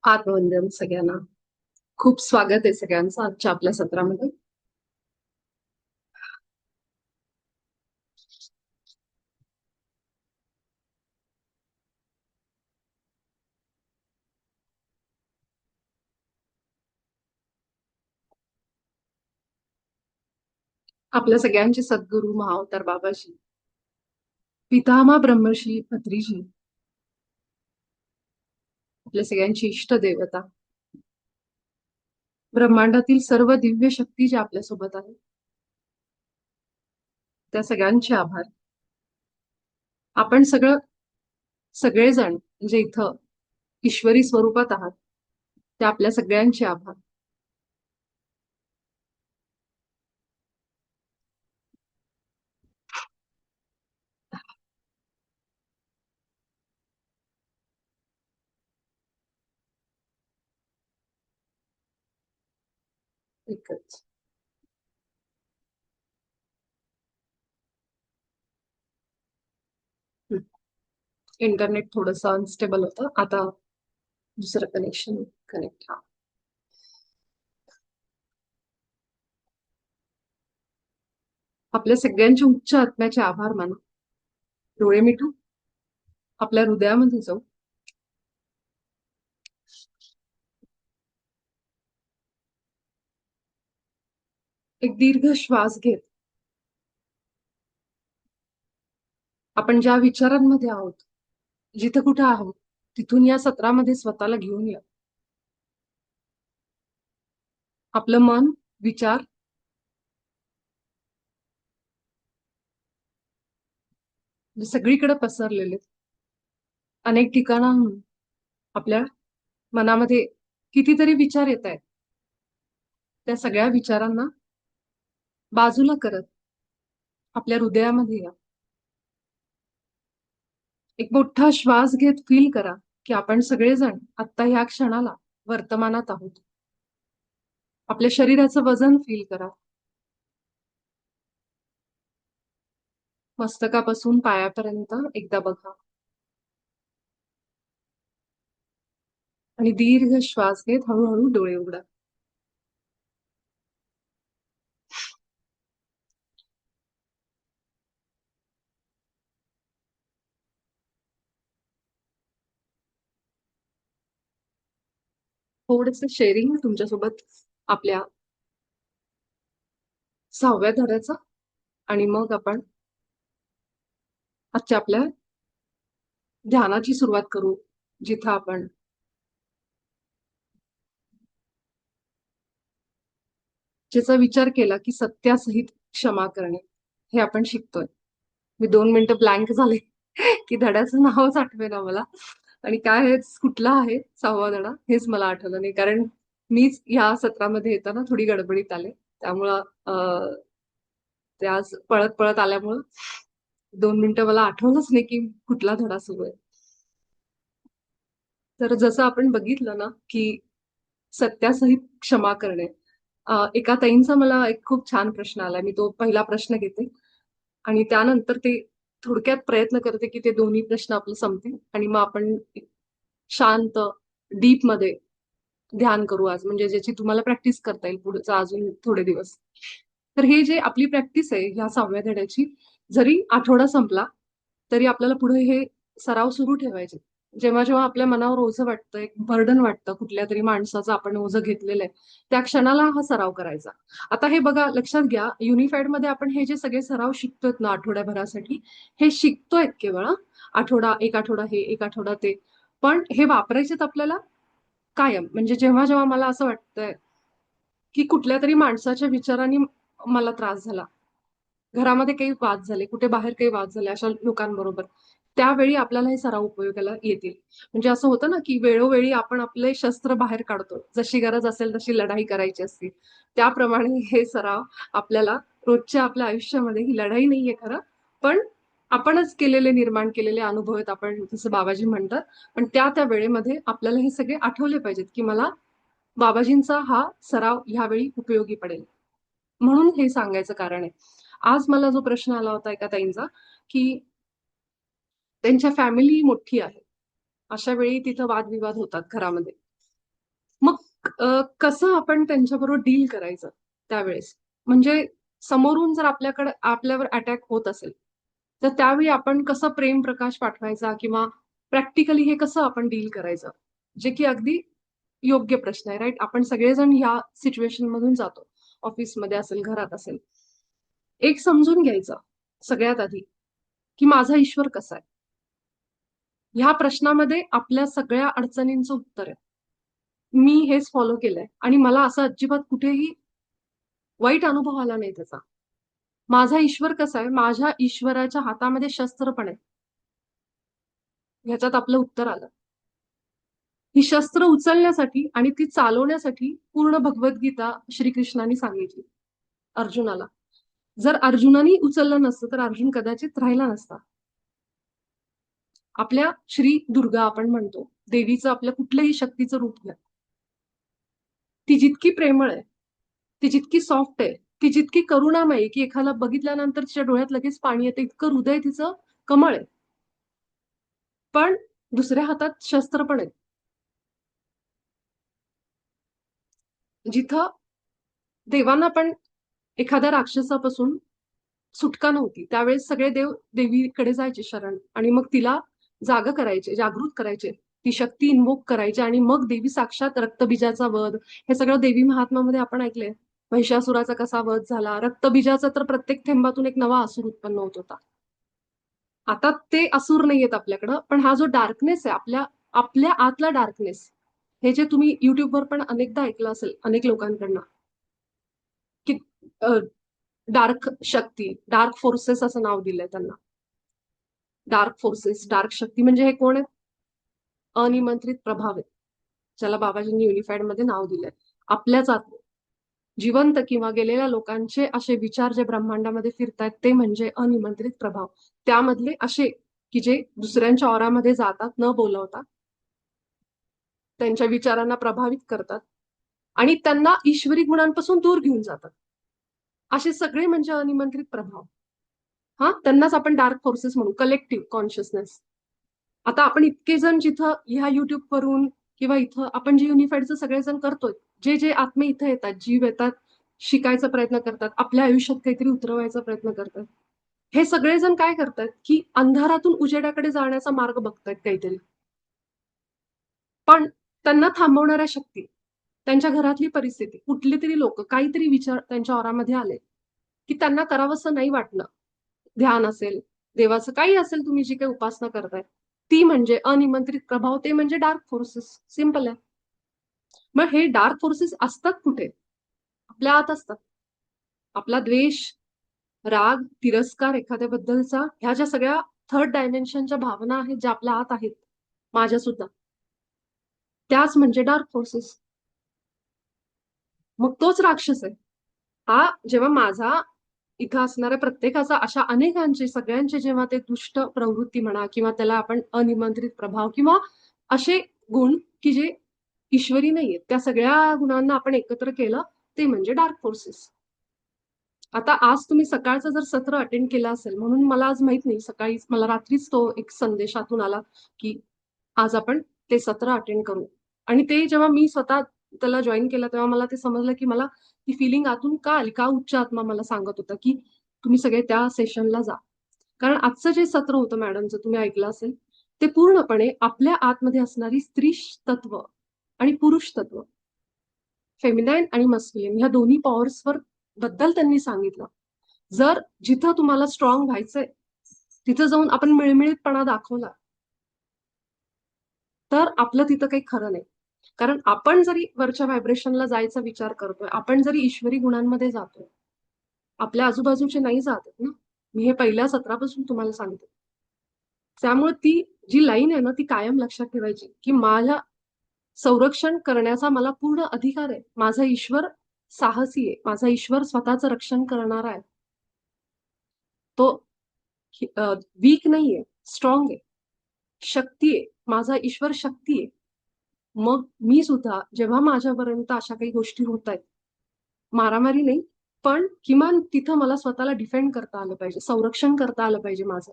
आत्मवंदन सगळ्यांना. खूप स्वागत आहे सगळ्यांचं आजच्या आपल्या सत्रामध्ये. आपल्या सगळ्यांचे सद्गुरू महाअवतार बाबाजी, पितामह ब्रह्मर्षी पत्रीजी, आपल्या सगळ्यांची इष्ट देवता, ब्रह्मांडातील सर्व दिव्य शक्ती ज्या आपल्यासोबत आहेत, त्या सगळ्यांचे आभार. आपण सगळेजण जे इथं ईश्वरी स्वरूपात आहात, त्या आपल्या सगळ्यांचे आभार. एकच. इंटरनेट थोडंसं अनस्टेबल होतं. आता दुसरं कनेक्शन कनेक्ट. हा. आपल्या सगळ्यांच्या उच्च आत्म्याचे आभार मानू. डोळे मिटू, आपल्या हृदयामध्ये जाऊ. एक दीर्घ श्वास घेत आपण ज्या विचारांमध्ये आहोत, जिथं कुठं आहोत, तिथून या सत्रामध्ये स्वतःला घेऊन या. आपलं मन, विचार जे सगळीकडे पसरलेले, अनेक ठिकाणाहून आपल्या मनामध्ये कितीतरी विचार येत आहेत. त्या सगळ्या विचारांना बाजूला करत आपल्या हृदयामध्ये या. एक मोठा श्वास घेत फील करा की आपण सगळेजण आत्ता ह्या क्षणाला वर्तमानात आहोत. आपल्या शरीराचं वजन फील करा. मस्तकापासून पायापर्यंत एकदा बघा आणि दीर्घ श्वास घेत हळूहळू डोळे उघडा. थोडंसं शेअरिंग तुमच्यासोबत आपल्या 6व्या धड्याचं, आणि मग आपण आजच्या आपल्या ध्यानाची सुरुवात करू, जिथं आपण ज्याचा विचार केला की सत्यासहित क्षमा करणे हे आपण शिकतोय. मी 2 मिनिटं ब्लँक झाले की धड्याचं नावच आठवेना मला, आणि काय आहे, कुठला आहे 6वा धडा हेच मला आठवलं नाही, कारण मीच या सत्रामध्ये येताना थोडी गडबडीत आले. त्यामुळं ते आज पळत पळत आल्यामुळं 2 मिनिटं मला आठवलंच नाही की कुठला धडा सुरू आहे. तर जसं आपण बघितलं ना की सत्यासहित क्षमा करणे, एका ताईंचा मला एक खूप छान प्रश्न आलाय. मी तो पहिला प्रश्न घेते आणि त्यानंतर ते थोडक्यात प्रयत्न करते की ते दोन्ही प्रश्न आपले संपतील आणि मग आपण शांत डीप मध्ये ध्यान करू आज, म्हणजे ज्याची तुम्हाला प्रॅक्टिस करता येईल पुढचा अजून थोडे दिवस. तर हे जे आपली प्रॅक्टिस आहे ह्या 6व्या धड्याची, जरी आठवडा संपला तरी आपल्याला पुढे हे सराव सुरू ठेवायचे. जेव्हा जेव्हा आपल्या मनावर ओझं वाटतं, एक बर्डन वाटतं, कुठल्या तरी माणसाचं आपण ओझं घेतलेलं आहे, त्या क्षणाला हा सराव करायचा. आता हे बघा, लक्षात घ्या, युनिफाईड मध्ये आपण हे जे सगळे सराव शिकतोय ना आठवड्याभरासाठी, हे शिकतोय केवळ आठवडा, एक आठवडा हे, एक आठवडा ते, पण हे वापरायचेत आपल्याला कायम. म्हणजे जेव्हा जेव्हा मला असं वाटतंय की कुठल्या तरी माणसाच्या विचारांनी मला त्रास झाला, घरामध्ये काही वाद झाले, कुठे बाहेर काही वाद झाले अशा लोकांबरोबर, त्यावेळी आपल्याला हे सराव उपयोगाला येतील. म्हणजे असं होतं ना की वेळोवेळी आपण आपले शस्त्र बाहेर काढतो, जशी गरज असेल तशी लढाई करायची असते. त्याप्रमाणे हे सराव आपल्याला रोजच्या आपल्या आयुष्यामध्ये, ही लढाई नाहीये खरं, पण आपणच केलेले, निर्माण केलेले अनुभव आहेत, आपण जसं बाबाजी म्हणतात. पण त्या त्या वेळेमध्ये आपल्याला हे सगळे आठवले पाहिजेत की मला बाबाजींचा हा सराव ह्यावेळी उपयोगी पडेल, म्हणून हे सांगायचं कारण आहे. आज मला जो प्रश्न आला होता एका ताईंचा की त्यांच्या फॅमिली मोठी आहे, अशा वेळी तिथं वादविवाद होतात घरामध्ये, मग कसं आपण त्यांच्याबरोबर डील करायचं त्यावेळेस? म्हणजे समोरून जर आपल्यावर अटॅक होत असेल, तर त्यावेळी आपण कसं प्रेम प्रकाश पाठवायचा किंवा प्रॅक्टिकली हे कसं आपण डील करायचं? जे की अगदी योग्य प्रश्न आहे, राइट? आपण सगळेजण ह्या सिच्युएशन मधून जातो. ऑफिसमध्ये असेल, घरात असेल. एक समजून घ्यायचं सगळ्यात आधी, की माझा ईश्वर कसा आहे? ह्या प्रश्नामध्ये आपल्या सगळ्या अडचणींचं उत्तर आहे. मी हेच फॉलो केलंय आणि मला असं अजिबात कुठेही वाईट अनुभव आला नाही त्याचा. माझा ईश्वर कसा आहे? माझ्या ईश्वराच्या हातामध्ये शस्त्र पण आहे. ह्याच्यात आपलं उत्तर आलं. ही शस्त्र उचलण्यासाठी आणि ती चालवण्यासाठी पूर्ण भगवद्गीता श्रीकृष्णाने सांगितली अर्जुनाला. जर अर्जुनाने उचललं नसतं तर अर्जुन कदाचित राहिला नसता. आपल्या श्री दुर्गा आपण म्हणतो, देवीचं आपल्या कुठल्याही शक्तीचं रूप घ्या. ती जितकी प्रेमळ आहे, ती जितकी सॉफ्ट आहे, ती जितकी करुणामयी की एखादा बघितल्यानंतर तिच्या डोळ्यात लगेच पाणी येतं, इतकं हृदय तिचं कमळ आहे. पण दुसऱ्या हातात शस्त्र पण आहे. जिथं देवांना पण एखाद्या राक्षसापासून सुटका नव्हती, त्यावेळेस सगळे देव देवीकडे जायचे शरण आणि मग तिला जाग करायचे, जागृत करायचे, ती शक्ती इन्व्होक करायची आणि मग देवी साक्षात रक्तबीजाचा वध, हे सगळं देवी महात्म्यामध्ये आपण ऐकलंय. महिषासुराचा कसा वध झाला, रक्तबीजाचा तर प्रत्येक थेंबातून एक नवा असुर उत्पन्न होत होता. आता ते असुर नाहीयेत आपल्याकडं, पण हा जो डार्कनेस आहे आपल्या आपल्या आतला डार्कनेस, हे जे तुम्ही युट्यूबवर पण अनेकदा ऐकलं असेल अनेक लोकांकडनं, की डार्क शक्ती, डार्क फोर्सेस असं नाव दिलंय त्यांना. डार्क फोर्सेस, डार्क शक्ती म्हणजे हे कोण आहेत? अनिमंत्रित प्रभाव आहेत, ज्याला बाबाजींनी युनिफाईड मध्ये नाव दिलंय. आपल्याच आत जिवंत किंवा गेलेल्या लोकांचे असे विचार जे ब्रह्मांडामध्ये फिरतायत ते म्हणजे अनिमंत्रित प्रभाव. त्यामधले असे की जे दुसऱ्यांच्या ऑरामध्ये जातात न बोलवता, त्यांच्या विचारांना प्रभावित करतात आणि त्यांना ईश्वरी गुणांपासून दूर घेऊन जातात. असे सगळे म्हणजे अनिमंत्रित प्रभाव. हा, त्यांनाच आपण डार्क फोर्सेस म्हणू, कलेक्टिव्ह कॉन्शियसनेस. आता आपण इतके जण जिथं ह्या युट्यूब वरून किंवा इथं आपण जे युनिफाईडचं सगळेजण करतोय, जे जे आत्मे इथं येतात, जीव येतात, शिकायचा प्रयत्न करतात, आपल्या आयुष्यात काहीतरी उतरवायचा प्रयत्न करतात, हे सगळेजण काय करतात की अंधारातून उजेडाकडे जाण्याचा मार्ग बघतायत काहीतरी. पण त्यांना थांबवणाऱ्या शक्ती, त्यांच्या घरातली परिस्थिती, कुठली तरी लोक काहीतरी विचार त्यांच्या ओरामध्ये आले की त्यांना करावंसं नाही वाटलं. ध्यान असेल, देवाचं काही असेल, तुम्ही जी काही उपासना करताय ती म्हणजे अनिमंत्रित प्रभाव, ते म्हणजे डार्क फोर्सेस. सिंपल आहे. मग हे डार्क फोर्सेस असतात कुठे? आपल्या आत असतात. आपला द्वेष, राग, तिरस्कार एखाद्याबद्दलचा, ह्या ज्या सगळ्या थर्ड डायमेन्शनच्या भावना आहेत ज्या आपल्या आत आहेत, माझ्या सुद्धा, त्याच म्हणजे डार्क फोर्सेस. मग तोच राक्षस आहे हा. जेव्हा माझा इथं असणाऱ्या प्रत्येकाचा, अशा अनेकांचे, सगळ्यांचे जेव्हा ते दुष्ट प्रवृत्ती म्हणा किंवा त्याला आपण अनिमंत्रित प्रभाव किंवा असे गुण की जे ईश्वरी नाहीयेत, त्या सगळ्या गुणांना आपण एकत्र केलं, ते म्हणजे डार्क फोर्सेस. आता आज तुम्ही सकाळचं जर सत्र अटेंड केलं असेल, म्हणून मला आज माहित नाही, सकाळी मला रात्रीच तो एक संदेशातून आला की आज आपण ते सत्र अटेंड करू. आणि ते जेव्हा मी स्वतः त्याला जॉईन केलं तेव्हा मला ते समजलं की मला ती फिलिंग आतून का आली, का उच्च आत्मा मला सांगत होता की तुम्ही सगळे त्या सेशनला जा. कारण आजचं जे सत्र होतं मॅडमचं, तुम्ही ऐकलं असेल, ते पूर्णपणे आपल्या आतमध्ये असणारी स्त्री तत्व आणि पुरुष तत्व, फेमिनाईन आणि मस्क्युलिन, ह्या दोन्ही पॉवर्सवर बद्दल त्यांनी सांगितलं. जर जिथं तुम्हाला स्ट्रॉंग व्हायचंय तिथं जाऊन आपण मिळमिळीतपणा दाखवला तर आपलं तिथं काही खरं नाही. कारण आपण जरी वरच्या व्हायब्रेशनला जायचा विचार करतोय, आपण जरी ईश्वरी गुणांमध्ये जातोय, आपल्या आजूबाजूचे नाही जात ना. मी हे पहिल्या सत्रापासून तुम्हाला सांगते. त्यामुळे ती जी लाईन आहे ना, ती कायम लक्षात ठेवायची की माझ्या संरक्षण करण्याचा मला पूर्ण अधिकार आहे. माझा ईश्वर साहसी आहे, माझा ईश्वर स्वतःचं रक्षण करणारा आहे. तो वीक नाहीये, स्ट्रॉंग आहे, शक्ती आहे. माझा ईश्वर शक्ती आहे. मग मी सुद्धा जेव्हा माझ्यापर्यंत अशा काही गोष्टी होत आहेत, मारामारी नाही, पण किमान तिथं मला स्वतःला डिफेंड करता आलं पाहिजे, संरक्षण करता आलं पाहिजे माझं.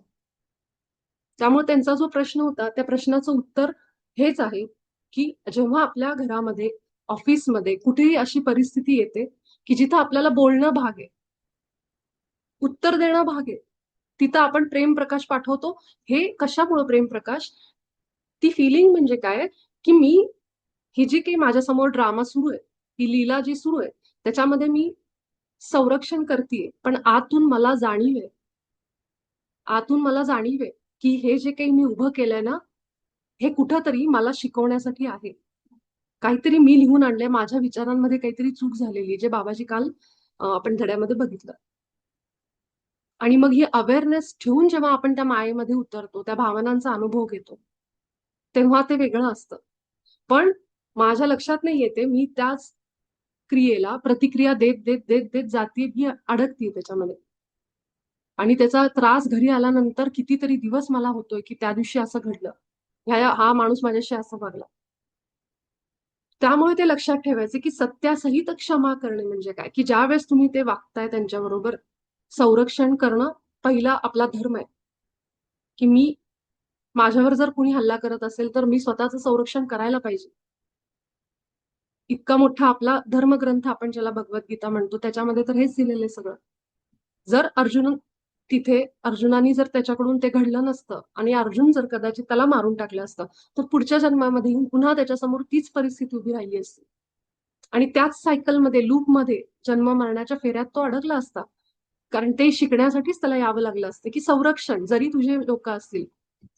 त्यामुळे त्यांचा जो प्रश्न होता, त्या प्रश्नाचं उत्तर हेच आहे की जेव्हा आपल्या घरामध्ये ऑफिसमध्ये कुठेही अशी परिस्थिती येते की जिथं आपल्याला बोलणं भाग आहे, उत्तर देणं भाग आहे. तिथं आपण प्रेम प्रकाश पाठवतो. हे कशामुळे प्रेम प्रकाश? ती फिलिंग म्हणजे काय, की मी ही जी काही माझ्यासमोर ड्रामा सुरू आहे, ही लीला जी सुरू आहे, त्याच्यामध्ये मी संरक्षण करतीये, पण आतून मला जाणीव आहे की हे जे काही मी उभं केलंय ना, हे कुठंतरी मला शिकवण्यासाठी आहे. काहीतरी मी लिहून आणलंय, माझ्या विचारांमध्ये काहीतरी चूक झालेली, जे बाबाजी काल आपण धड्यामध्ये बघितलं. आणि मग ही अवेअरनेस ठेवून जेव्हा आपण त्या मायेमध्ये उतरतो, त्या भावनांचा अनुभव घेतो, तेव्हा ते वेगळं असतं. पण माझ्या लक्षात नाही येते, मी त्याच क्रियेला प्रतिक्रिया देत देत देत देत जाते, मी अडकते त्याच्यामध्ये. आणि त्याचा त्रास घरी आल्यानंतर कितीतरी दिवस मला होतोय की त्या दिवशी असं घडलं, हा माणूस माझ्याशी असं वागला. त्यामुळे ते लक्षात ठेवायचे की सत्यासहित क्षमा करणे म्हणजे काय, की ज्या वेळेस तुम्ही ते वागताय त्यांच्याबरोबर, संरक्षण करणं पहिला आपला धर्म आहे. की मी, माझ्यावर जर कोणी हल्ला करत असेल तर मी स्वतःचं संरक्षण करायला पाहिजे. इतका मोठा आपला धर्मग्रंथ आपण ज्याला भगवद्गीता म्हणतो, त्याच्यामध्ये तर हेच दिलेलं आहे सगळं. जर अर्जुनाने जर त्याच्याकडून ते घडलं नसतं आणि अर्जुन जर कदाचित त्याला मारून टाकलं असतं, तर पुढच्या जन्मामध्ये येऊन पुन्हा त्याच्यासमोर तीच परिस्थिती उभी राहिली असती आणि त्याच सायकलमध्ये, लूपमध्ये, जन्म मरणाच्या फेऱ्यात तो अडकला असता. कारण ते शिकण्यासाठीच त्याला यावं लागलं असतं की संरक्षण, जरी तुझे लोक असतील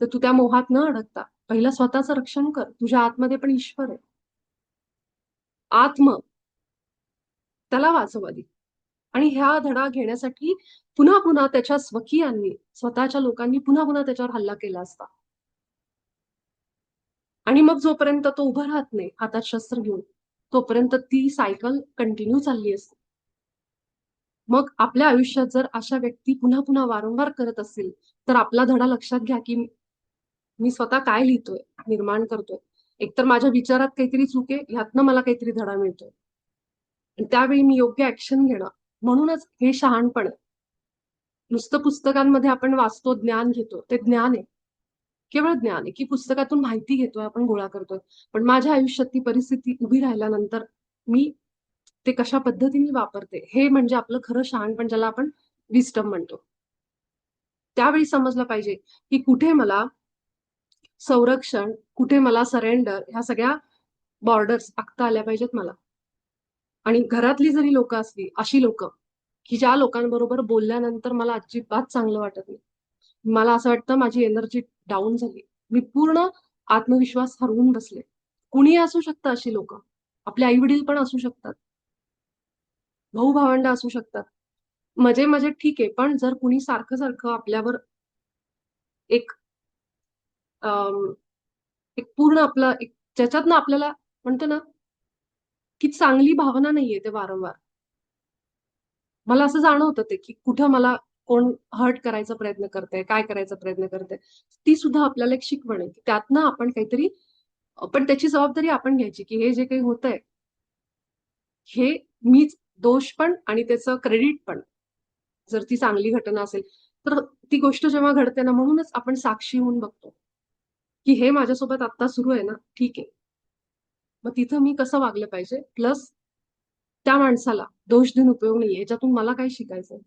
तर तू त्या मोहात न अडकता पहिला स्वतःचं रक्षण कर. तुझ्या आतमध्ये पण ईश्वर आहे. आत्म, त्याला वाचव आधी. आणि ह्या धडा घेण्यासाठी पुन्हा पुन्हा त्याच्या स्वकीयांनी, स्वतःच्या लोकांनी पुन्हा पुन्हा त्याच्यावर हल्ला केला असता. आणि मग जोपर्यंत तो उभा राहत नाही हातात शस्त्र घेऊन, तोपर्यंत ती सायकल कंटिन्यू चालली असते. मग आपल्या आयुष्यात जर अशा व्यक्ती पुन्हा पुन्हा वारंवार करत असतील, तर आपला धडा लक्षात घ्या की मी स्वतः काय लिहितोय, निर्माण करतोय. एकतर माझ्या विचारात काहीतरी चूक आहे, ह्यातनं मला काहीतरी धडा मिळतोय. त्यावेळी मी योग्य ऍक्शन घेणं, म्हणूनच हे शहाणपण आहे. नुसतं पुस्तकांमध्ये आपण वाचतो, ज्ञान घेतो, ते ज्ञान आहे, केवळ ज्ञान आहे, की पुस्तकातून माहिती घेतोय, आपण गोळा करतोय. पण माझ्या आयुष्यात ती परिस्थिती उभी राहिल्यानंतर मी ते कशा पद्धतीने वापरते, हे म्हणजे आपलं खरं शहाणपण, ज्याला आपण विस्डम म्हणतो. त्यावेळी समजलं पाहिजे की कुठे मला संरक्षण, कुठे मला सरेंडर, ह्या सगळ्या बॉर्डर्स आखता आल्या पाहिजेत मला. आणि घरातली जरी लोक असली, अशी लोक की ज्या लोकांबरोबर बोलल्यानंतर मला अजिबात चांगलं वाटत नाही, मला असं वाटतं माझी एनर्जी डाऊन झाली, मी पूर्ण आत्मविश्वास हरवून बसले. कुणी असू शकतं अशी लोक, आपले आई वडील पण असू शकतात, भाऊ भावंड असू शकतात. मजे मजे ठीक आहे, पण जर कुणी सारखं सारखं आपल्यावर एक एक पूर्ण आपलं एक, ज्याच्यातनं आपल्याला म्हणतो ना की चांगली भावना नाहीये ते वारंवार, मला असं जाणवतं ते की कुठं मला कोण हर्ट करायचा प्रयत्न करतंय, काय करायचा प्रयत्न करतंय, ती सुद्धा आपल्याला एक शिकवण आहे की त्यातनं आपण काहीतरी, पण त्याची जबाबदारी आपण घ्यायची की हे जे काही होतंय, हे मीच दोष पण आणि त्याचं क्रेडिट पण. जर ती चांगली घटना असेल तर ती गोष्ट जेव्हा घडते ना, म्हणूनच आपण साक्षी होऊन बघतो की हे माझ्यासोबत आता सुरू आहे ना, ठीक आहे, मग तिथं मी कसं वागलं पाहिजे. प्लस त्या माणसाला दोष देऊन उपयोग नाहीये, याच्यातून मला काय शिकायचंय,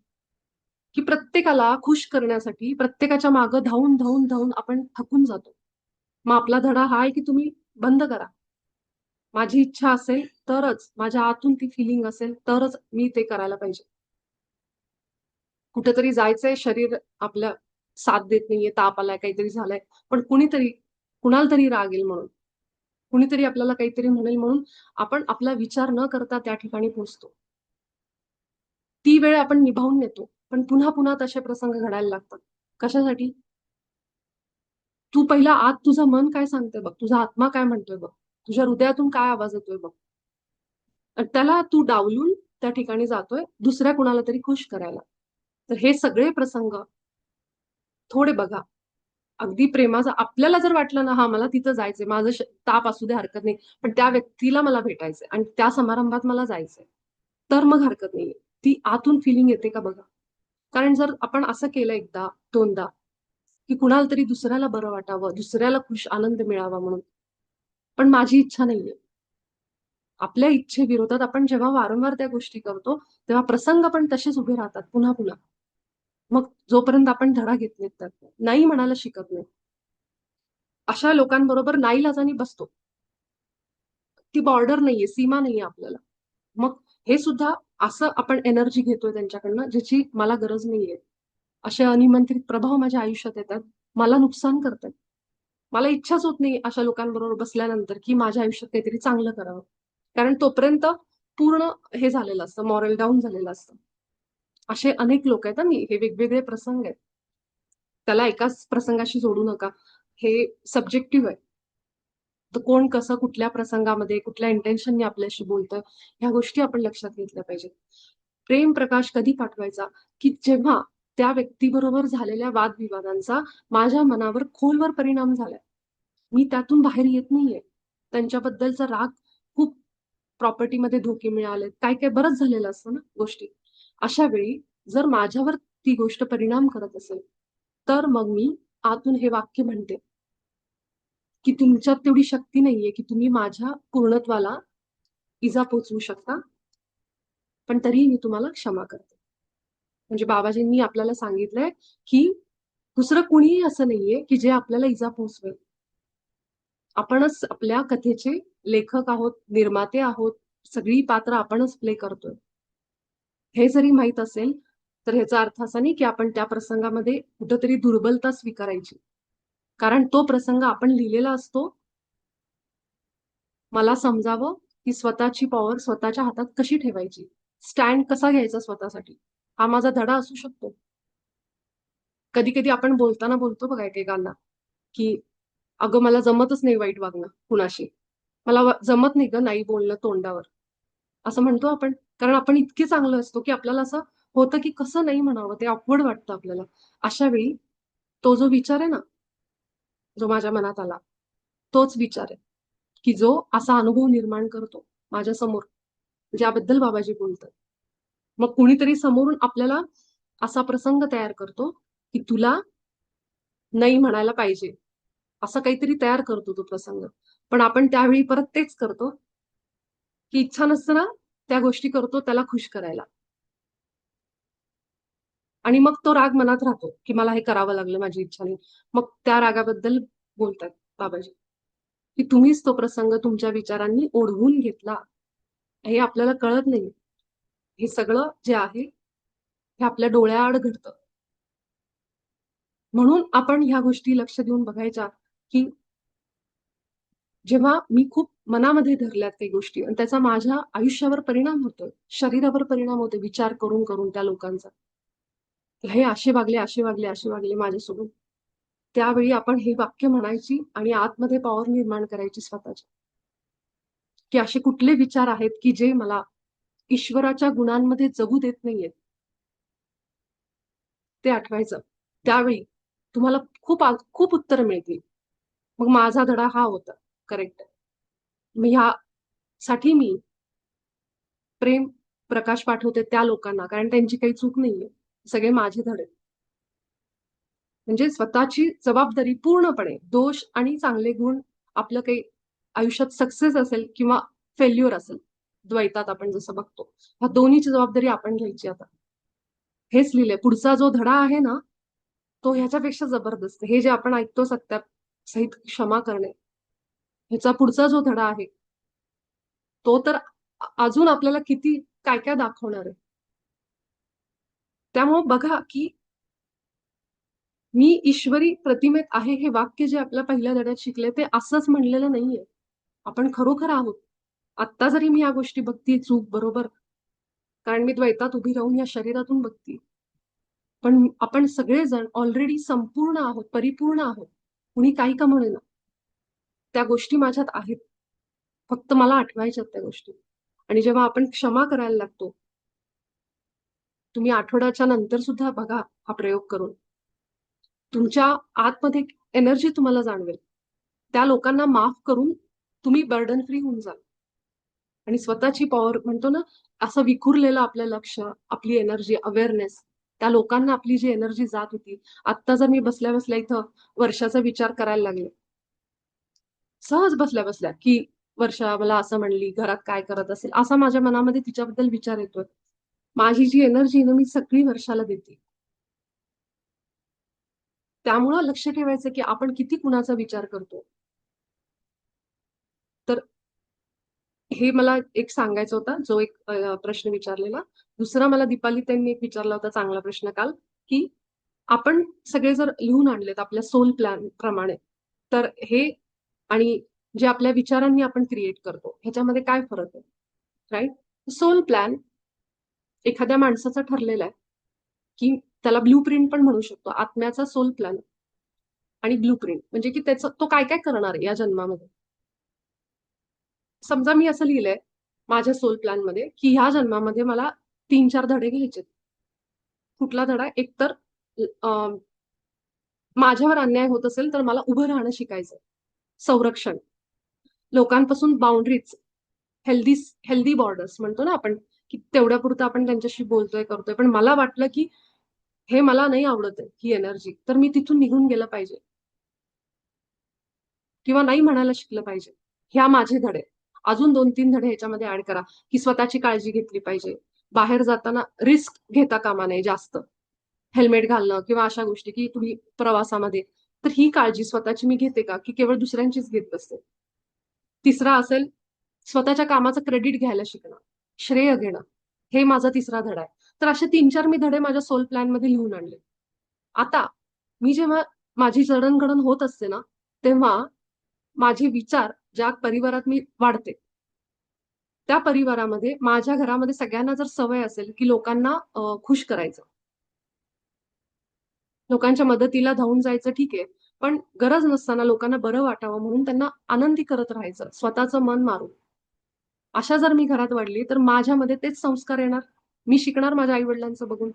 की प्रत्येकाला खुश करण्यासाठी प्रत्येकाच्या मागं धावून धावून धावून आपण थकून जातो. मग आपला धडा हा आहे की तुम्ही बंद करा. माझी इच्छा असेल तरच, माझ्या आतून ती फिलिंग असेल तरच मी ते करायला पाहिजे. कुठेतरी जायचंय, शरीर आपल्या साथ देत नाहीये, ताप आलाय, काहीतरी झालंय, पण कुणाला तरी राग येईल म्हणून, कुणीतरी आपल्याला काहीतरी म्हणेल म्हणून आपण आपला विचार न करता त्या ठिकाणी पोहोचतो. ती वेळ आपण निभावून नेतो, पण पुन्हा पुन्हा तसे प्रसंग घडायला लागतात. कशासाठी? तू पहिला आत तुझं मन काय सांगतोय बघ, तुझा आत्मा काय म्हणतोय बघ, तुझ्या हृदयातून काय आवाज येतोय बघ. आणि त्याला तू डावलून त्या ठिकाणी जातोय दुसऱ्या कुणाला तरी खुश करायला. तर हे सगळे प्रसंग थोडे बघा. अगदी प्रेमाचा आपल्याला जर वाटलं ना, हा मला तिथं जायचंय, माझं ताप असू दे हरकत नाही, पण त्या व्यक्तीला मला भेटायचंय आणि त्या समारंभात मला जायचंय, तर मग हरकत नाहीये. ती आतून फिलिंग येते का बघा. कारण जर आपण असं केलं एकदा दोनदा, की कुणाला तरी दुसऱ्याला बरं वाटावं, दुसऱ्याला खुश आनंद मिळावा म्हणून, पण माझी इच्छा नाहीये, आपल्या इच्छेविरोधात आपण जेव्हा वारंवार त्या गोष्टी करतो तेव्हा प्रसंग पण तसेच उभे राहतात पुन्हा पुन्हा. मग जोपर्यंत आपण धडा घेत नाहीत त्यात नाही म्हणायला शिकत नाही, अशा लोकांबरोबर नाईलाजाने बसतो. ती बॉर्डर नाहीये, सीमा नाहीये आपल्याला. मग हे सुद्धा असं आपण एनर्जी घेतोय त्यांच्याकडनं ज्याची मला गरज नाहीये. असे अनिमंत्रित प्रभाव माझ्या आयुष्यात येतात, मला नुकसान करतात. मला इच्छाच होत नाही अशा लोकांबरोबर बसल्यानंतर की माझ्या आयुष्यात काहीतरी चांगलं करावं. कारण तोपर्यंत पूर्ण हे झालेलं असतं, मॉरल डाऊन झालेलं असतं. असे अनेक लोक आहेत. मी हे वेगवेगळे प्रसंग आहेत. त्याला एकाच प्रसंगाशी जोडू नका. हे सब्जेक्टिव्ह आहे. तर कोण कसं कुठल्या प्रसंगामध्ये कुठल्या इंटेन्शनने आपल्याशी बोलतं ह्या गोष्टी आपण लक्षात घेतल्या पाहिजेत. प्रेम प्रकाश कधी पाठवायचा की जेव्हा त्या व्यक्तीबरोबर झालेल्या वादविवादांचा माझ्या मनावर खोलवर परिणाम झालाय. मी त्यातून बाहेर येत नाहीये. त्यांच्याबद्दलचा राग, खूप प्रॉपर्टीमध्ये धोके मिळाले, काय काय बरंच झालेलं असतं ना गोष्टी. अशा वेळी जर माझ्यावर ती गोष्ट परिणाम करत असेल तर मग मी आतून हे वाक्य म्हणते की तुमच्यात तेवढी शक्ती नाहीये की तुम्ही माझ्या पूर्णत्वाला इजा पोचवू शकता, पण तरीही मी तुम्हाला क्षमा करते. म्हणजे बाबाजींनी आपल्याला सांगितलंय की दुसरं कुणीही असं नाहीये की जे आपल्याला इजा पोचवेल. आपणच आपल्या कथेचे लेखक आहोत, निर्माते आहोत. सगळी पात्र आपणच प्ले करतोय. हे जरी माहित असेल तर ह्याचा अर्थ असा नाही की आपण त्या प्रसंगामध्ये कुठेतरी दुर्बलता स्वीकारायची. कारण तो प्रसंग आपण लिहिलेला असतो. मला समजावं की स्वतःची पॉवर स्वतःच्या हातात कशी ठेवायची, स्टँड कसा घ्यायचा स्वतःसाठी, हा माझा धडा असू शकतो. कधी कधी आपण बोलताना बोलतो बघा एकेकांना की अगं मला जमतच नाही वाईट वागणं कुणाशी, मला जमत नाही ग नाही बोलणं तोंडावर, असं म्हणतो आपण. कारण आपण इतके चांगलं असतो की आपल्याला असं होतं की कसं नाही म्हणावं, ते ऑकवर्ड वाटतं आपल्याला. अशा वेळी तो जो विचार आहे ना, जो माझ्या मनात आला तोच विचार आहे की जो असा अनुभव निर्माण करतो माझ्या समोर, ज्याबद्दल बाबाजी बोलतात. मग कुणीतरी समोरून आपल्याला असा प्रसंग तयार करतो की तुला नाही म्हणायला पाहिजे, असं काहीतरी तयार करतो तो प्रसंग. पण आपण त्यावेळी परत तेच करतो की इच्छा नसताना त्या गोष्टी करतो त्याला खुश करायला. आणि मग तो राग मनात राहतो की मला हे करावं लागलं, माझी इच्छा नाही. मग त्या रागाबद्दल बोलतात बाबाजी की तुम्हीच तो प्रसंग तुमच्या विचारांनी ओढवून घेतला, हे आपल्याला कळत नाही. हे सगळं जे आहे हे आपल्या डोळ्याआड घडतं. म्हणून आपण ह्या गोष्टी लक्ष देऊन बघायच्या की जेव्हा मी खूप मनामध्ये धरल्यात काही गोष्टी आणि त्याचा माझ्या आयुष्यावर परिणाम होतोय, शरीरावर परिणाम होतोय विचार करून करून त्या लोकांचा, हे असे वागले असे वागले असे वागले माझ्यासोबत, त्यावेळी आपण हे वाक्य म्हणायची आणि आतमध्ये पॉवर निर्माण करायची स्वतःची की असे कुठले विचार आहेत की जे मला ईश्वराच्या गुणांमध्ये जगू देत नाहीयेत, ते आठवायचं. त्यावेळी तुम्हाला खूप खूप उत्तर मिळतील. मग माझा धडा हा होता, करेक्ट. मग ह्यासाठी मी प्रेम प्रकाश पाठवते त्या लोकांना, कारण त्यांची काही चूक नाहीये, सगळे माझे धडे. म्हणजे स्वतःची जबाबदारी पूर्णपणे, दोष आणि चांगले गुण, आपलं काही आयुष्यात सक्सेस असेल किंवा फेल्युअर असेल, द्वैतात आपण जसं बघतो, ह्या दोन्हीची जबाबदारी आपण घ्यायची. आता हेच लिहिलंय. पुढचा जो धडा आहे ना तो ह्याच्यापेक्षा जबरदस्त. हे जे आपण ऐकतो सत्यात सहित क्षमा करणे, ह्याचा पुढचा जो धडा आहे तो तर अजून आपल्याला किती काय काय दाखवणार आहे. त्यामुळे बघा की मी ईश्वरी प्रतिमेत आहे हे वाक्य जे आपल्या पहिल्या धड्यात शिकले ते असंच म्हणलेलं नाहीये. आपण खरोखर आहोत. आत्ता जरी मी या गोष्टी बघतीये चूक बरोबर, कारण मी द्वैतात उभी राहून या शरीरातून बघतीये, पण आपण सगळेजण ऑलरेडी संपूर्ण आहोत, परिपूर्ण आहोत. कुणी काही का म्हणेना, त्या गोष्टी माझ्यात आहेत. फक्त मला आठवायच्यात त्या गोष्टी. आणि जेव्हा आपण क्षमा करायला लागतो, तुम्ही आठवड्याच्या नंतर सुद्धा बघा हा प्रयोग करून, तुमच्या आतमध्ये एनर्जी तुम्हाला जाणवेल. त्या लोकांना माफ करून तुम्ही बर्डन फ्री होऊन जाल आणि स्वतःची पॉवर म्हणतो ना, असं विखुरलेलं आपलं लक्ष, आपली एनर्जी, अवेअरनेस, त्या लोकांना आपली जी एनर्जी जात होती, आता जर मी बसल्या बसल्या इथं वर्षाचा विचार करायला लागले, सहज बसल्या बसल्या की वर्षा मला असं म्हणली, घरात काय करत असेल, असा माझ्या मनामध्ये तिच्याबद्दल विचार येतोय. माझी जी एनर्जी ना मी सगळी वर्षाला देते. त्यामुळं लक्ष ठेवायचं की आपण किती कुणाचा विचार करतो. तर हे मला एक सांगायचं होता, जो एक प्रश्न विचारलेला. दुसरा मला दीपाली त्यांनी एक विचारला होता चांगला प्रश्न काल, की आपण सगळे जर लिहून आणलेत आपल्या सोल प्लॅन प्रमाणे, तर हे आणि जे आपल्या विचारांनी आपण क्रिएट करतो, ह्याच्यामध्ये काय फरक आहे, राईट? सोल प्लॅन एखाद्या माणसाचा ठरलेला आहे, की त्याला ब्लू प्रिंट पण म्हणू शकतो. आत्म्याचा सोल प्लॅन आणि ब्लू प्रिंट म्हणजे की त्याचं तो काय काय करणार आहे या जन्मामध्ये. समजा मी असं लिहिलंय माझ्या सोल प्लॅन मध्ये, की ह्या जन्मामध्ये मला 3-4 धडे घ्यायचे. कुठला धडा? एक तर माझ्यावर अन्याय होत असेल तर मला उभं राहणं शिकायचं, संरक्षण, लोकांपासून बाउंड्रीज, हेल्दी हेल्दी बॉर्डर्स म्हणतो ना आपण, की तेवढ्या पुरतं आपण त्यांच्याशी बोलतोय करतोय, पण मला वाटलं की हे मला नाही आवडत आहे ही एनर्जी, तर मी तिथून निघून गेलं पाहिजे किंवा नाही म्हणायला शिकलं पाहिजे. ह्या माझे धडे. अजून 2-3 धडे ह्याच्यामध्ये ऍड करा, की स्वतःची काळजी घेतली पाहिजे. बाहेर जाताना रिस्क घेता कामा नये जास्त. हेल्मेट घालणं किंवा अशा गोष्टी, की तुम्ही प्रवासामध्ये, तर ही काळजी स्वतःची मी घेते का, की केवळ दुसऱ्यांचीच घेत बसते. तिसरा असेल स्वतःच्या कामाचं क्रेडिट घ्यायला शिकणं, श्रेय घेणं. हे माझा तिसरा धडा आहे. तर असे 3-4 मी धडे माझ्या सोल प्लॅन मध्ये लिहून आणले. आता मी जेव्हा माझी जडणघडण होत असते ना, तेव्हा माझे विचार ज्या परिवारात मी वाढते, त्या परिवारामध्ये माझ्या घरामध्ये सगळ्यांना जर सवय असेल की लोकांना खुश करायचं, लोकांच्या मदतीला धावून जायचं, ठीक आहे, पण गरज नसताना लोकांना बरं वाटावं म्हणून त्यांना आनंदी करत राहायचं, स्वतःचं मन मारून. अशा जर मी घरात वाढली तर माझ्यामध्ये तेच संस्कार येणार. मी शिकणार माझ्या आई वडिलांचं बघून.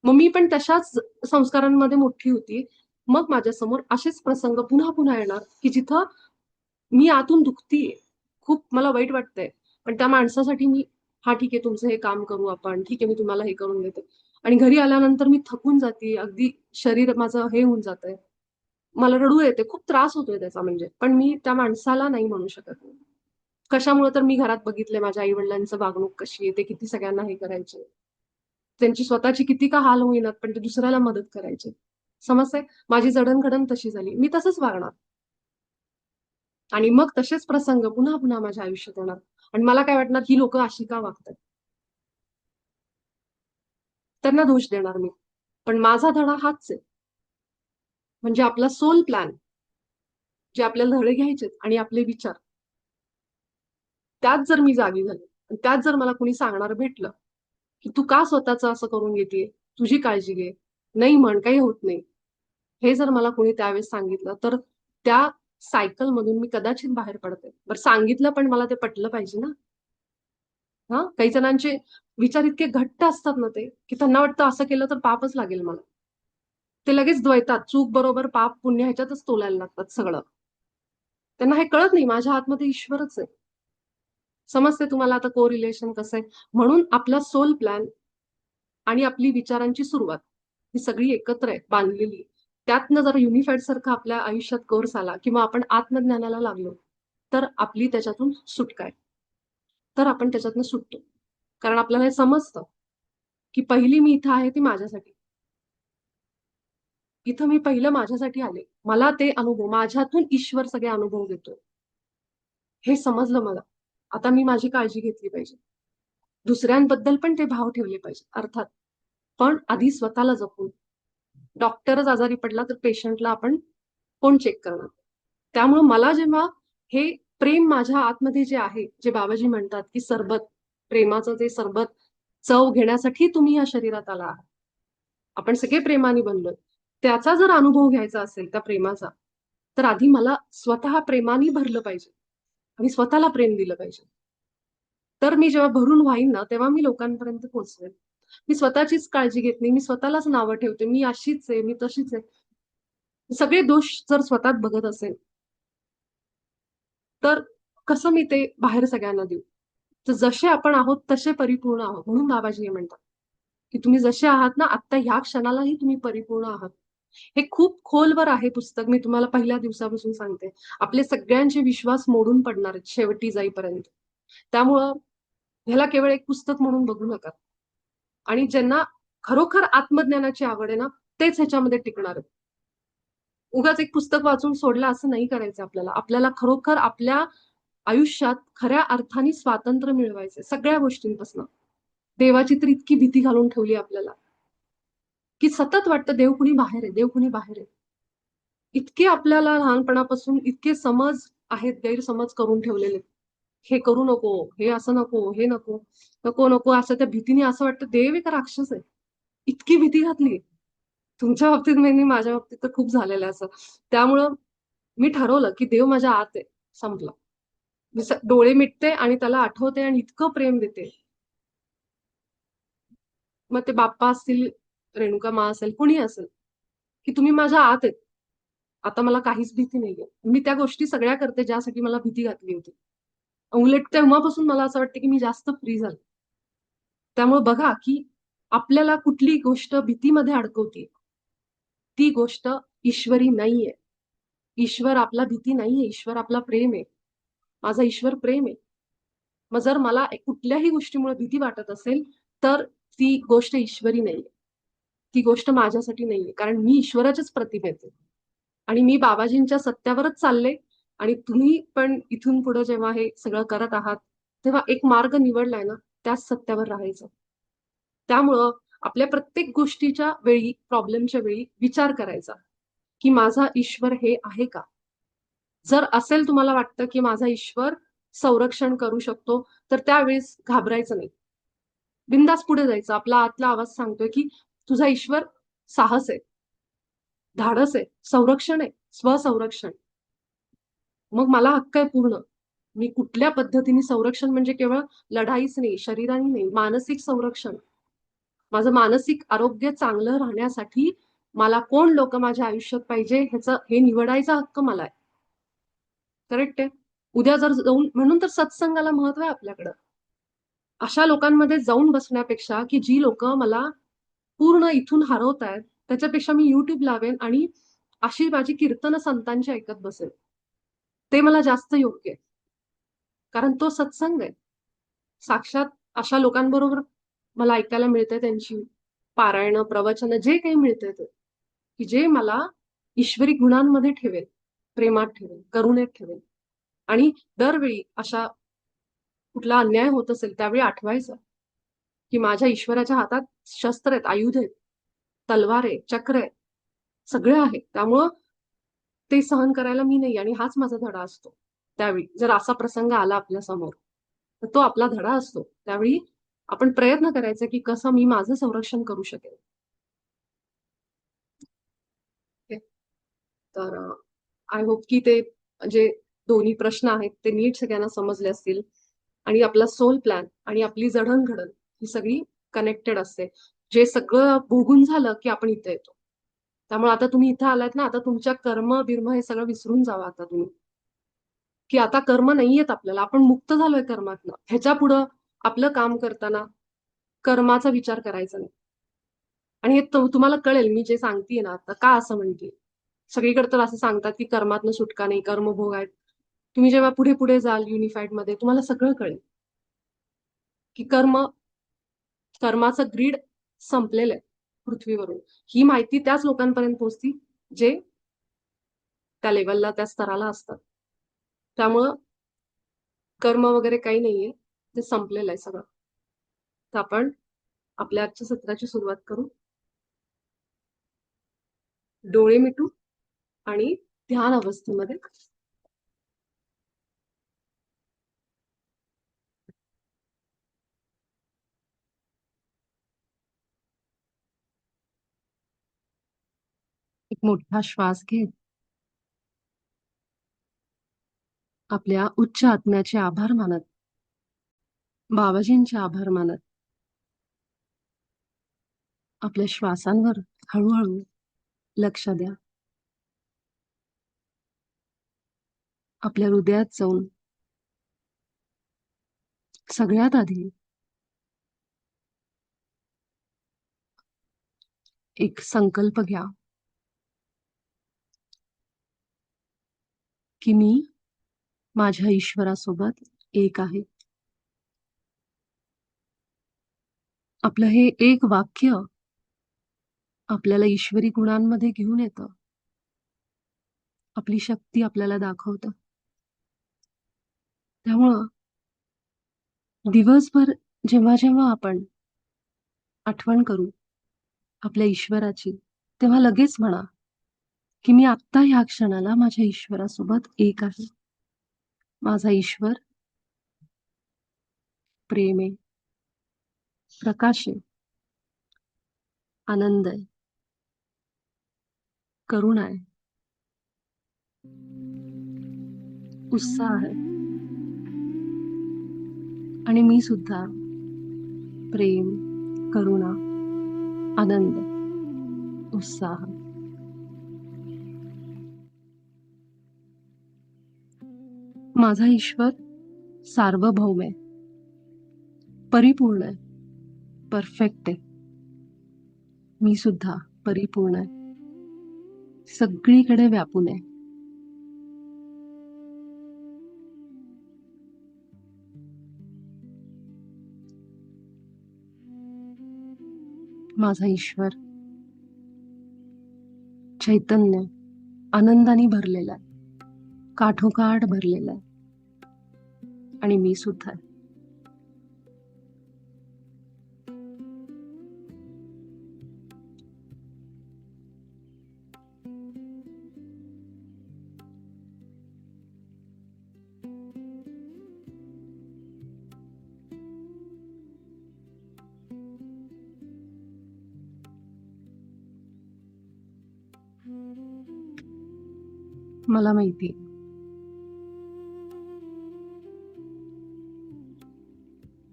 मग मी पण तशाच संस्कारांमध्ये मोठी होती. मग माझ्यासमोर असेच प्रसंग पुन्हा पुन्हा येणार, की जिथं मी आतून दुखतीये, खूप मला वाईट वाटतंय, पण त्या माणसासाठी मी, हा ठीक आहे तुमचं हे काम करू आपण, ठीक आहे मी तुम्हाला हे करून देते, आणि घरी आल्यानंतर मी थकून जाते, अगदी शरीर माझं हे होऊन जातंय, मला रडू येते, खूप त्रास होतोय त्याचा, म्हणजे पण मी त्या माणसाला नाही म्हणू शकत. कशामुळे? तर मी घरात बघितलंय माझ्या आई वडिलांचं वागणूक कशी आहे, ते किती सगळ्यांना हे करायचे, त्यांची स्वतःची किती का हाल होईनात पण ते दुसऱ्याला मदत करायचे. समजतंय? माझी जडणघडण तशी झाली, मी तसंच वागणार आणि मग तसेच प्रसंग पुन्हा पुन्हा माझ्या आयुष्यात येणार आणि मला काय वाटणार, ही लोक अशी का वागतात, त्यांना दोष देणार मी. पण माझा धडा हाच आहे, म्हणजे आपला सोल प्लॅन, जे आपल्याला धडे घ्यायचे आणि आपले विचार, त्यात जर मी जागी झाले आणि त्यात जर मला कोणी सांगणार भेटलं, की तू का स्वतःचं असं करून घेते, तुझी काळजी घे, नाही म्हण काही होत नाही, हे जर मला कोणी त्यावेळेस सांगितलं, तर त्या सायकल मधून मी कदाचित बाहेर पडते. बरं सांगितलं पण मला ते पटलं पाहिजे ना. हा, काही जणांचे विचार इतके घट्ट असतात ना ते, की त्यांना वाटतं असं केलं तर पापच लागेल मला. ते लगेच द्वैतात, चूक बरोबर पाप पुण्य ह्याच्यातच तोलायला लागतात सगळं. त्यांना हे कळत नाही माझ्या आतमध्ये ईश्वरच आहे. समजते तुम्हाला आता को रिलेशन कसं आहे? म्हणून आपला सोल प्लॅन आणि आपली विचारांची सुरुवात ही सगळी एकत्र आहे बांधलेली. त्यातनं जर युनिफाईड सारखं आपल्या आयुष्यात कोर्स आला किंवा आपण आत्मज्ञानाला लागलो, तर आपली त्याच्यातून सुटका आहे. तर आपण त्याच्यातनं सुटतो. कारण आपल्याला हे समजतं, की पहिली मी इथं आहे ती माझ्यासाठी. इथं मी पहिलं माझ्यासाठी आले. मला ते अनुभव, माझ्यातून ईश्वर सगळे अनुभव देतोय. हे समजलं मला. आता मी माझी काळजी घेतली पाहिजे. दुसऱ्यांबद्दल पण ते भाव ठेवले पाहिजे अर्थात. पण आधी स्वतःला जपून. डॉक्टरच आजारी पडला तर पेशंटला आपण कोण चेक करणार? त्यामुळे मला जेव्हा हे प्रेम माझ्या आतमध्ये जे आहे, जे बाबाजी म्हणतात की सरबत, प्रेमाचं ते सरबत चव घेण्यासाठी तुम्ही या शरीरात आला आहात. आपण सगळे प्रेमाने बनलोय. त्याचा जर अनुभव घ्यायचा असेल त्या प्रेमाचा, तर आधी मला स्वतः प्रेमाने भरलं पाहिजे आणि स्वतःला प्रेम दिलं पाहिजे. तर मी जेव्हा भरून व्हाईन ना, तेव्हा मी लोकांपर्यंत पोहोचवेन. मी स्वतःचीच काळजी घेत नाही, मी स्वतःलाच नावं ठेवते, मी अशीच आहे, मी तशीच आहे. सगळे दोष जर स्वतःत बघत असेल, तर कसं मी ते बाहेर सगळ्यांना देऊ? तर जसे आपण आहोत तसे परिपूर्ण आहोत, म्हणून बाबाजी हे म्हणतात, की तुम्ही जसे आहात ना आत्ता ह्या क्षणालाही तुम्ही परिपूर्ण आहात. हे खूप खोलवर आहे पुस्तक. मी तुम्हाला पहिल्या दिवसापासून सांगते. आपले सगळ्यांचे विश्वास मोडून पडणार आहेत शेवटी जाईपर्यंत. त्यामुळं ह्याला केवळ एक पुस्तक म्हणून बघू नका. आणि ज्यांना खरोखर आत्मज्ञानाची आवड आहे ना, तेच ह्याच्यामध्ये टिकणार आहेत. उगाच एक पुस्तक वाचून सोडलं असं नाही करायचं आपल्याला. आपल्याला खरोखर आपल्या आयुष्यात खऱ्या अर्थाने स्वातंत्र्य मिळवायचंय सगळ्या गोष्टींपासून. देवाची तर इतकी भीती घालून ठेवली आपल्याला, की सतत वाटतं देव कुणी बाहेर आहे, देव कुणी बाहेर आहे. इतके आपल्याला लहानपणापासून इतके समज आहेत, गैरसमज करून ठेवलेले. हे करू नको, हे असं नको, हे नको, नको नको असं त्या भीतीने असं वाटतं देव आहे का राक्षस आहे. इतकी भीती घातली. तुमच्या बाबतीत नाही, माझ्या बाबतीत तर खूप झालेलं आहे असं. त्यामुळं मी ठरवलं की देव माझ्या आत आहे. संपलं. मी डोळे मिटते आणि त्याला आठवते आणि इतकं प्रेम देते. मग ते बाप्पा असतील, रेणुका मा असेल, कुणी असेल, की तुम्ही माझ्या आत आहेत. आता मला काहीच भीती नाहीये. मी त्या गोष्टी सगळ्या करते ज्यासाठी मला भीती घातली होती. उलट तेव्हापासून मला असं वाटतं की मी जास्त फ्री झाले. त्यामुळे बघा की आपल्याला कुठली गोष्ट भीतीमध्ये अडकवते, ती गोष्ट ईश्वरी नाहीये. ईश्वर आपला भीती नाहीये, ईश्वर आपला प्रेम आहे. माझा ईश्वर प्रेम आहे. मग जर मला कुठल्याही गोष्टीमुळे भीती वाटत असेल, तर ती गोष्ट ईश्वरी नाहीये. ती गोष्ट माझ्यासाठी नाहीये. कारण मी ईश्वराच्याच प्रतिमेत आहे. आणि मी बाबाजींच्या सत्यावरच चालले. आणि तुम्ही पण इथून पुढे जेव्हा हे सगळं करत आहात, तेव्हा एक मार्ग निवडलाय ना, त्याच सत्यावर राहायचं. त्यामुळं आपल्या प्रत्येक गोष्टीच्या वेळी, प्रॉब्लेमच्या वेळी विचार करायचा, की माझा ईश्वर हे आहे का? जर असेल तुम्हाला वाटतं, की माझा ईश्वर संरक्षण करू शकतो, तर त्यावेळेस घाबरायचं नाही. बिनधास्त पुढे जायचं. आपला आतला आवाज सांगतोय, की तुझा ईश्वर साहस आहे, धाडस आहे, संरक्षण आहे, स्वसंरक्षण. मग मला हक्क आहे पूर्ण. मी कुठल्या पद्धतीने संरक्षण म्हणजे केवळ लढाईच नाही, शरीराने नाही, मानसिक संरक्षण. माझं मानसिक आरोग्य चांगलं राहण्यासाठी मला कोण लोक माझ्या आयुष्यात पाहिजे हे निवडायचा हक्क मला आहे. करेक्ट आहे. उद्या जर जाऊन म्हणून तर सत्संगाला महत्व आहे आपल्याकडं. अशा लोकांमध्ये जाऊन बसण्यापेक्षा की जी लोक मला पूर्ण इथून हरवतायत, त्याच्यापेक्षा मी युट्यूब लावेन आणि अशी माझी कीर्तन संतांची ऐकत बसेल. ते मला जास्त योग्य आहे. कारण तो सत्संग आहे. साक्षात अशा लोकांबरोबर मला ऐकायला मिळते त्यांची पारायण, प्रवचन जे काही मिळते ते, की जे मला ईश्वरी गुणांमध्ये ठेवेल, प्रेमात ठेवेल, करुणेत ठेवेल. आणि दरवेळी अशा कुठला अन्याय होत असेल त्यावेळी आठवायचं, की माझ्या ईश्वराच्या हातात शस्त्र आहेत, आयुध आहेत, तलवार आहे, चक्र आहे, सगळे आहे. त्यामुळं ते सहन करायला मी नाही. आणि हाच माझा धडा असतो. त्यावेळी जर असा प्रसंग आला आपल्या समोर, तर तो आपला धडा असतो. त्यावेळी आपण प्रयत्न करायचा की कसं मी माझं संरक्षण करू शकेल. तर आय होप की ते जे दोन्ही प्रश्न आहेत ते नीट सगळ्यांना समजले असतील. आणि आपला सोल प्लॅन आणि आपली जडणघडण ही सगळी कनेक्टेड असते. जे सगळं भोगून झालं की आपण इथे येतो. त्यामुळे आता तुम्ही इथं आलात ना, आता तुमच्या कर्म बिर्म हे सगळं विसरून जावा आता तुम्ही. की आता कर्म नाहीयेत आपल्याला, आपण मुक्त झालोय कर्मातनं. ह्याच्या पुढं आपलं काम करताना कर्माचा विचार करायचा नाही. आणि हे तुम्हाला कळेल मी जे सांगतेय ना आता का असं म्हणते. सगळीकडे तर असं सांगतात की कर्मातनं सुटका नाही, कर्मभोग आहेत. तुम्ही जेव्हा पुढे पुढे जाल युनिफाईड मध्ये तुम्हाला सगळं कळेल की कर्माचं ग्रीड संपलेलं आहे पृथ्वीवरून. ही माहिती त्याच लोकांपर्यंत पोहोचती जे त्या लेवलला, त्या स्तराला असतात. त्यामुळं कर्म वगैरे काही नाहीये, ते संपलेलं आहे सगळं. तर आपण आपल्या आजच्या सत्राची सुरुवात करू. डोळे मिटू आणि ध्यान अवस्थेमध्ये एक मोठा श्वास घेत आपल्या उच्च आत्म्याचे आभार मानत, बाबाजींचे आभार मानत, आपल्या श्वासांवर हळूहळू लक्ष द्या. आपल्या हृदयात जाऊन सगळ्यात आधी एक संकल्प घ्या. की मी माझ्या ईश्वरासोबत एक आहे. आपलं हे एक वाक्य आपल्याला ईश्वरी गुणांमध्ये घेऊन येतं, आपली शक्ती आपल्याला दाखवतं. त्यामुळं दिवसभर जेव्हा जेव्हा आपण आठवण करू आपल्या ईश्वराची, तेव्हा लगेच म्हणा की मी आत्ता ह्या क्षणाला माझ्या ईश्वरासोबत एक आहे. माझा ईश्वर प्रेम आहे, प्रकाश आहे, आनंद आहे, करुणा आहे, उत्साह आहे. आणि मी सुद्धा प्रेम, करुणा, आनंद, उत्साह. माझा ईश्वर सार्वभौम आहे, परिपूर्ण आहे, परफेक्ट आहे. मी सुद्धा परिपूर्ण आहे, सगळीकडे व्यापून आहे. माझा ईश्वर चैतन्य, आनंदाने भरलेला आहे, काठोकाठ भरलेला आहे. आणि मी सुद्धा. मला माहिती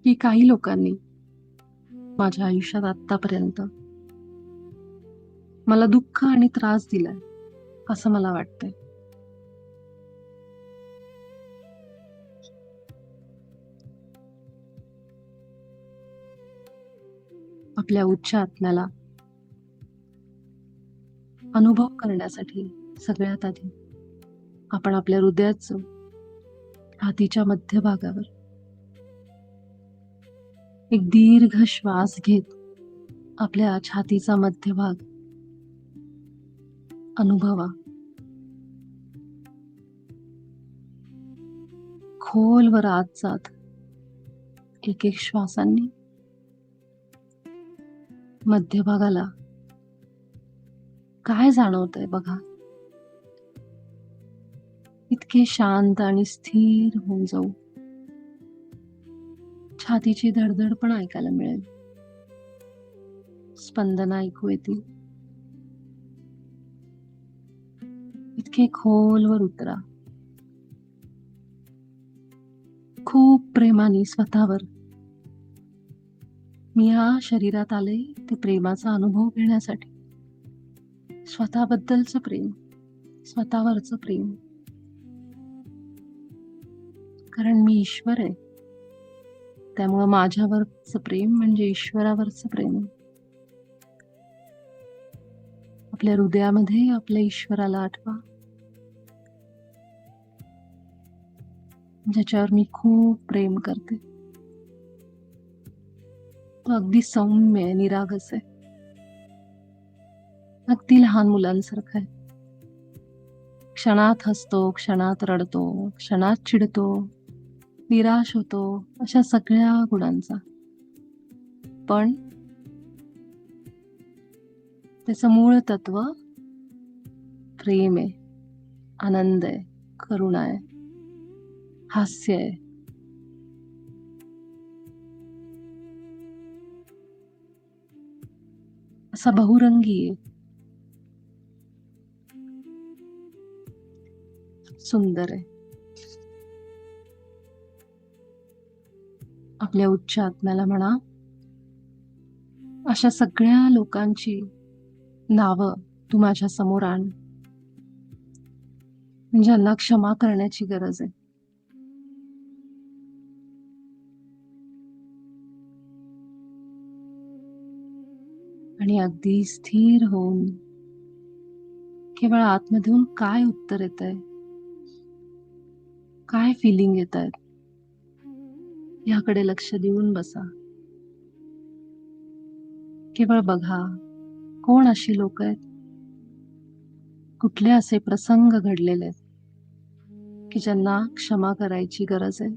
की काही लोकांनी माझ्या आयुष्यात आतापर्यंत मला दुःख आणि त्रास दिलाय असं मला वाटतंय. आपल्या उच्च आत्म्याला अनुभव करण्यासाठी सगळ्यात आधी आपण आपल्या हृदयाचं छातीच्या मध्यभागावर एक दीर्घ श्वास घेत आपल्या छातीचा मध्यभाग अनुभवा. खोलवर आत जात एक एक श्वासांनी मध्यभागाला काय जाणवतंय बघा. इतके शांत आणि स्थिर होऊन जाऊ. छातीची धडधड पण ऐकायला मिळेल, स्पंदन ऐकू येतील. इतके खोलवर उतरा. खूप प्रेमाने स्वतःवर. मी या शरीरात आले ते प्रेमाचा अनुभव घेण्यासाठी. स्वतःबद्दलचं प्रेम, स्वतःवरचं प्रेम. कारण मी ईश्वर आहे, त्यामुळं माझ्यावरचं प्रेम म्हणजे ईश्वरावरचं प्रेम. आपल्या हृदयामध्ये आपल्या ईश्वराला आठवा, ज्याच्यावर मी खूप प्रेम करते. तो अगदी सौम्य आहे, निरागस आहे, अगदी लहान मुलांसारखा आहे. क्षणात हसतो, क्षणात रडतो, क्षणात चिडतो, निराश होतो, अशा सगळ्या गुणांचा. पण त्याचं मूळ तत्व प्रेम आहे, आनंद आहे, करुणा आहे, हास्य आहे. असा बहुरंगी आहे, सुंदर आहे. आपल्या उच्च आत्म्याला म्हणा, अशा सगळ्या लोकांची नावं तू माझ्या समोर आण, ज्यांना क्षमा करण्याची गरज आहे. आणि अगदी स्थिर होऊन केवळ आतमधून काय उत्तर येतंय काय फिलिंग येत आहेत याकडे लक्ष देऊन बसा. केवळ बघा, कोण अशी लोक आहेत, कुठले असे प्रसंग घडलेले आहेत की ज्यांना क्षमा करायची गरज आहे.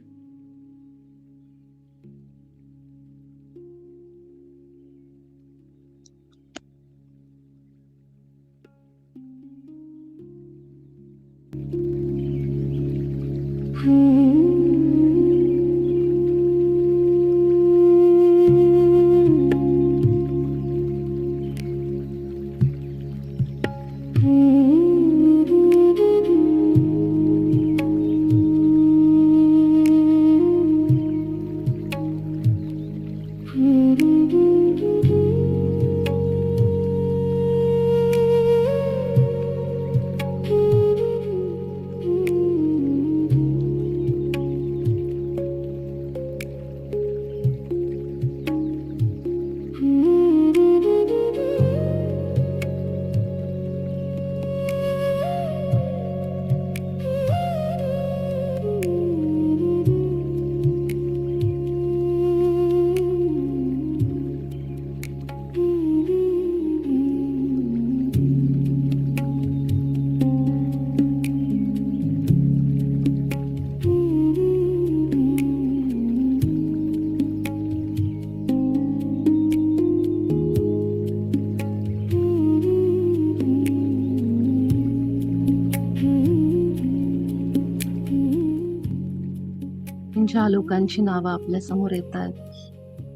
ज्या लोकांची नावं आपल्या समोर येत आहेत,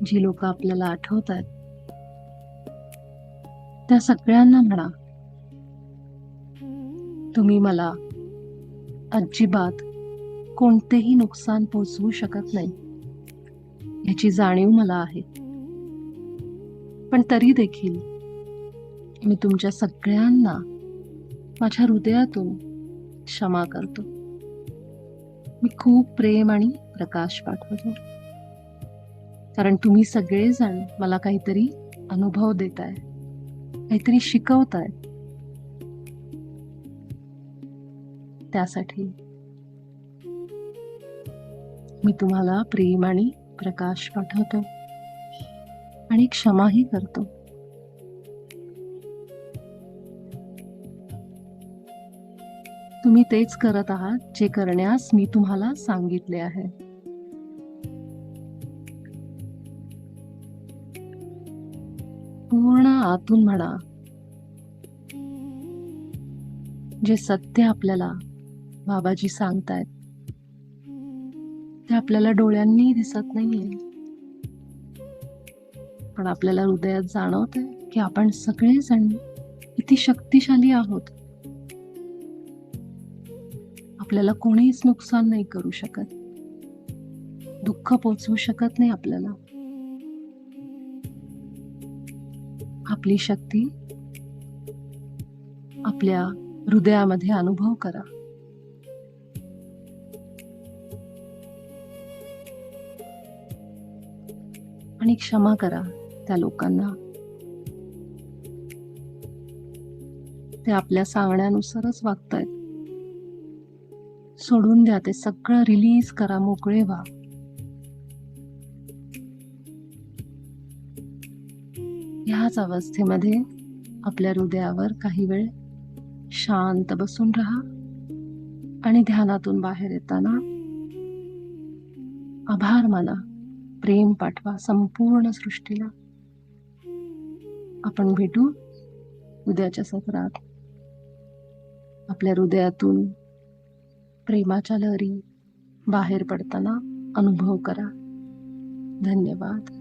जी लोक आपल्याला आठवत आहेत, त्या सगळ्यांना म्हणा, तुम्ही मला अजिबात कोणतेही नुकसान पोचवू शकत नाही याची जाणीव मला आहे. पण तरी देखील मी तुमच्या सगळ्यांना माझ्या हृदयातून क्षमा करतो. मी खूप प्रेम आणि प्रकाश पाठवतो, कारण तुम्ही सगळेजण मला काहीतरी अनुभव देताय, काहीतरी शिकवताय. त्यासाठी मी तुम्हाला प्रेम आणि प्रकाश पाठवतो आणि क्षमाही करतो. तुम्ही तेच करत आहात जे करण्यास मी तुम्हाला सांगितले आहे. पूर्ण आतून म्हणा, जे सत्य आपल्याला बाबाजी सांगतायत ते आपल्याला डोळ्यांनी दिसत नाहीये, पण आपल्याला हृदयात जाणवतंय की आपण सगळेजण किती शक्तिशाली आहोत. आपल्याला कोणीच नुकसान नाही करू शकत, दुःख पोचवू शकत नाही आपल्याला. आपली शक्ती आपल्या हृदयामध्ये अनुभव करा. आणि क्षमा करा त्या लोकांना. ते आपल्या सांगण्यानुसारच वागतायत. सोडून द्या, ते सगळं रिलीज करा, मोकळे व्हा. ह्याच अवस्थेमध्ये आपल्या हृदयावर काही वेळ शांत बसून राहा आणि ध्यानातून बाहेर येताना आभार माना, प्रेम पाठवा संपूर्ण सृष्टीला. आपण भेटू उद्याच्या सत्रात. आपल्या हृदयातून प्रेमाच्या लहरी बाहेर पडताना अनुभव करा. धन्यवाद.